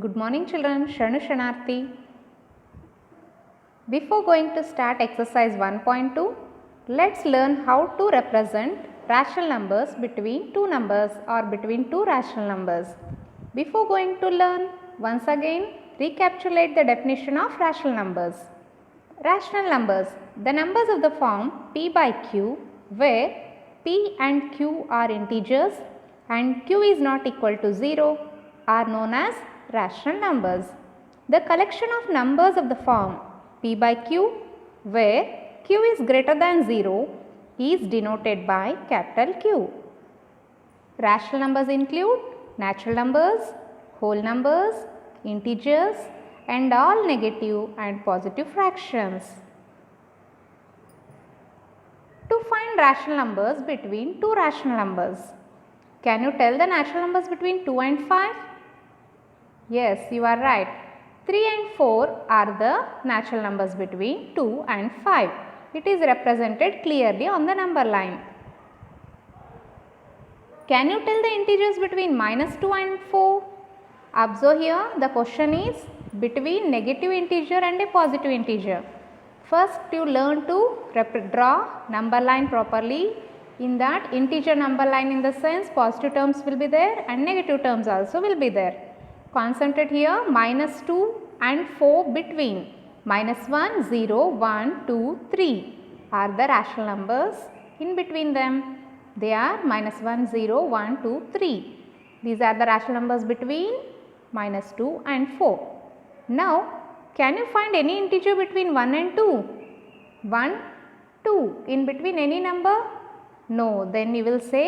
Good morning children, Sharnu Shanarthi. Before going to start exercise 1.2, let's learn how to represent rational numbers between two numbers or between two rational numbers. Before going to learn, once again recapitulate the definition of rational numbers. Rational numbers, the numbers of the form p by q where p and q are integers and q is not equal to 0 are known as rational numbers. The collection of numbers of the form p by q where q is greater than 0 is denoted by capital Q. Rational numbers include natural numbers, whole numbers, integers and all negative and positive fractions. To find rational numbers between two rational numbers, can you tell the natural numbers between 2 and 5? Yes, you are right. 3 and 4 are the natural numbers between 2 and 5. It is represented clearly on the number line. Can you tell the integers between -2 and 4? Observe here, the question is between negative integer and a positive integer. First you learn to draw number line properly. In that integer number line, in the sense positive terms will be there and negative terms also will be there. Concentrate here, -2 and 4 between. -1, 0, 1, 2, 3 are the rational numbers in between them. They are -1, 0, 1, 2, 3. These are the rational numbers between -2 and 4. Now, can you find any integer between 1 and 2? 1, 2 in between any number? No, then you will say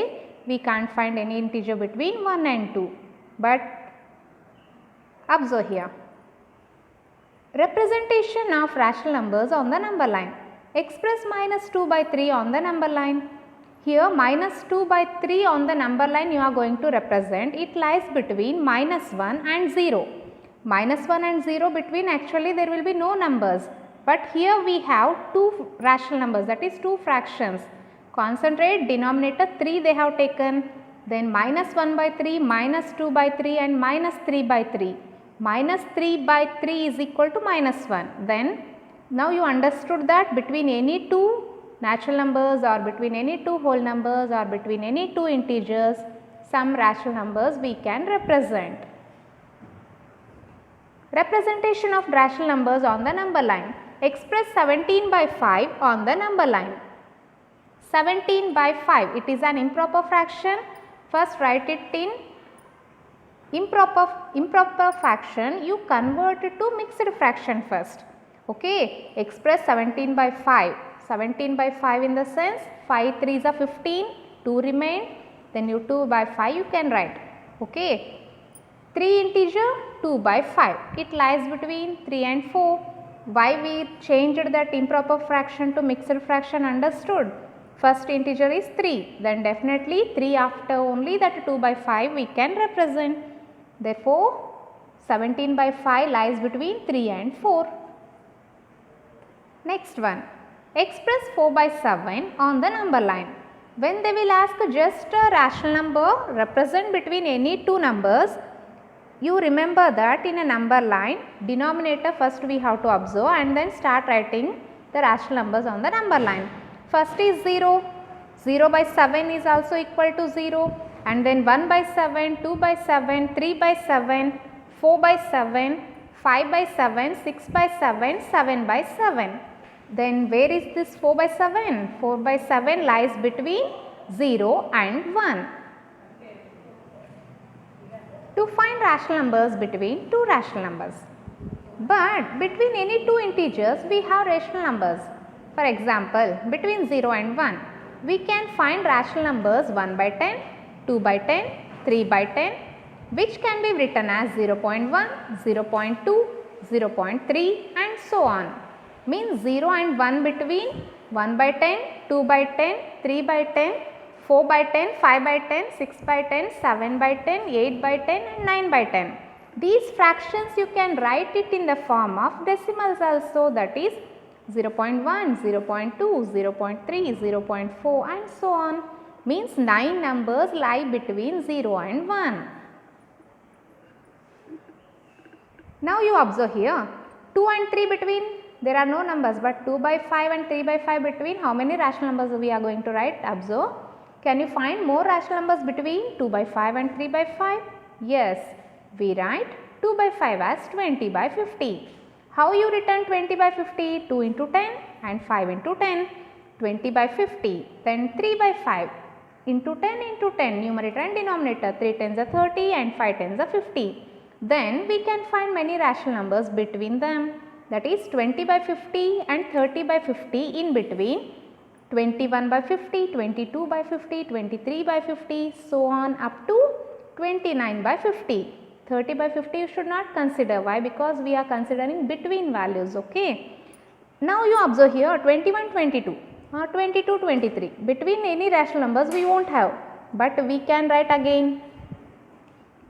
we can't find any integer between 1 and 2. But observe here. Representation of rational numbers on the number line. Express -2 by 3 on the number line. Here -2 by 3 on the number line you are going to represent. It lies between -1 and 0. -1 and 0 between, actually there will be no numbers. But here we have two rational numbers, that is two fractions. Concentrate, denominator 3 they have taken. Then -1 by 3, -2 by 3 and -3 by 3. -3 by 3 is equal to -1. Then now you understood that between any two natural numbers or between any two whole numbers or between any two integers, some rational numbers we can represent. Representation of rational numbers on the number line. Express 17 by 5 on the number line. 17 by 5, it is an improper fraction. First write it in improper fraction, you convert it to mixed fraction first. Okay, express 17 by 5. 17 by 5 in the sense 5 3s are 15, 2 remain, then you 2 by 5 you can write. Okay, 3 integer 2 by 5, it lies between 3 and 4. Why we changed that improper fraction to mixed fraction, understood? First integer is 3, then definitely 3 after only that 2 by 5 we can represent. Therefore, 17 by 5 lies between 3 and 4. Next one, express 4 by 7 on the number line. When they will ask just a rational number represent between any two numbers, you remember that in a number line, denominator first we have to observe and then start writing the rational numbers on the number line. First is 0, 0 by 7 is also equal to 0, and then 1 by 7, 2 by 7, 3 by 7, 4 by 7, 5 by 7, 6 by 7, 7 by 7. Then where is this 4 by 7? 4 by 7 lies between 0 and 1. To find rational numbers between two rational numbers. But between any two integers we have rational numbers. For example, between 0 and 1, we can find rational numbers 1 by 10, 2 by 10, 3 by 10, which can be written as 0.1, 0.2, 0.3 and so on. Means 0 and 1 between 1 by 10, 2 by 10, 3 by 10, 4 by 10, 5 by 10, 6 by 10, 7 by 10, 8 by 10 and 9 by 10. These fractions you can write it in the form of decimals also, that is 0.1, 0.2, 0.3, 0.4 and so on. Means 9 numbers lie between 0 and 1. Now you observe here 2 and 3 between there are no numbers, but 2 by 5 and 3 by 5 between how many rational numbers we are going to write? Observe. Can you find more rational numbers between 2 by 5 and 3 by 5? Yes, we write 2 by 5 as 20 by 50. How you written 20 by 50? 2 into 10 and 5 into 10. 20 by 50. Then 3 by 5 into 10 numerator and denominator. 3 tens are 30 and 5 tens are 50. Then we can find many rational numbers between them. That is 20 by 50 and 30 by 50 in between. 21 by 50, 22 by 50, 23 by 50, so on up to 29 by 50. 30 by 50 you should not consider. Why? Because we are considering between values. Okay. Now you observe here 21, 22 or 22, 23. Between any rational numbers we won't have, but we can write again.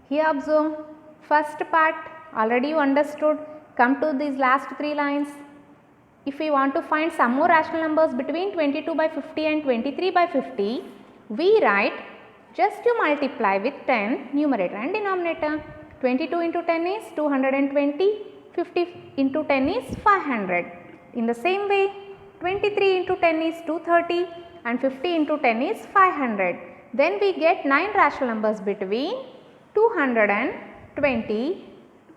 Here observe first part already you understood. Come to these last 3 lines. If we want to find some more rational numbers between 22 by 50 and 23 by 50, we write just you multiply with 10 numerator and denominator. 22 into 10 is 220, 50 into 10 is 500. In the same way, 23 into 10 is 230 and 50 into 10 is 500. Then we get 9 rational numbers between 220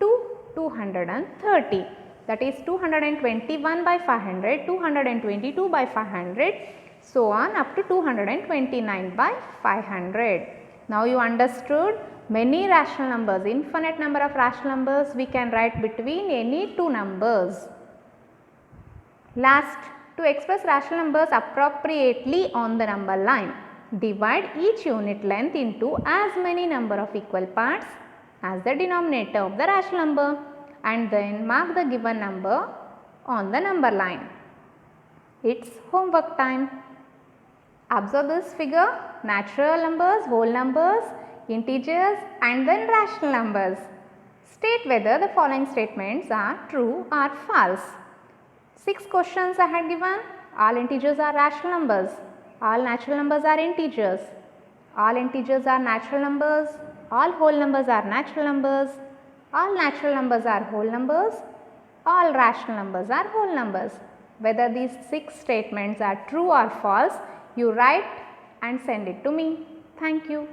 to 230. That is 221 by 500, 222 by 500, so on up to 229 by 500. Now you understood many rational numbers, infinite number of rational numbers we can write between any 2 numbers. Last, to express rational numbers appropriately on the number line, divide each unit length into as many number of equal parts as the denominator of the rational number, and then mark the given number on the number line. It's homework time. Observe this figure: natural numbers, whole numbers, integers and then rational numbers. State whether the following statements are true or false. 6 questions I had given. All integers are rational numbers. All natural numbers are integers. All integers are natural numbers. All whole numbers are natural numbers. All natural numbers are whole numbers. All rational numbers are whole numbers. Whether these 6 statements are true or false, you write and send it to me. Thank you.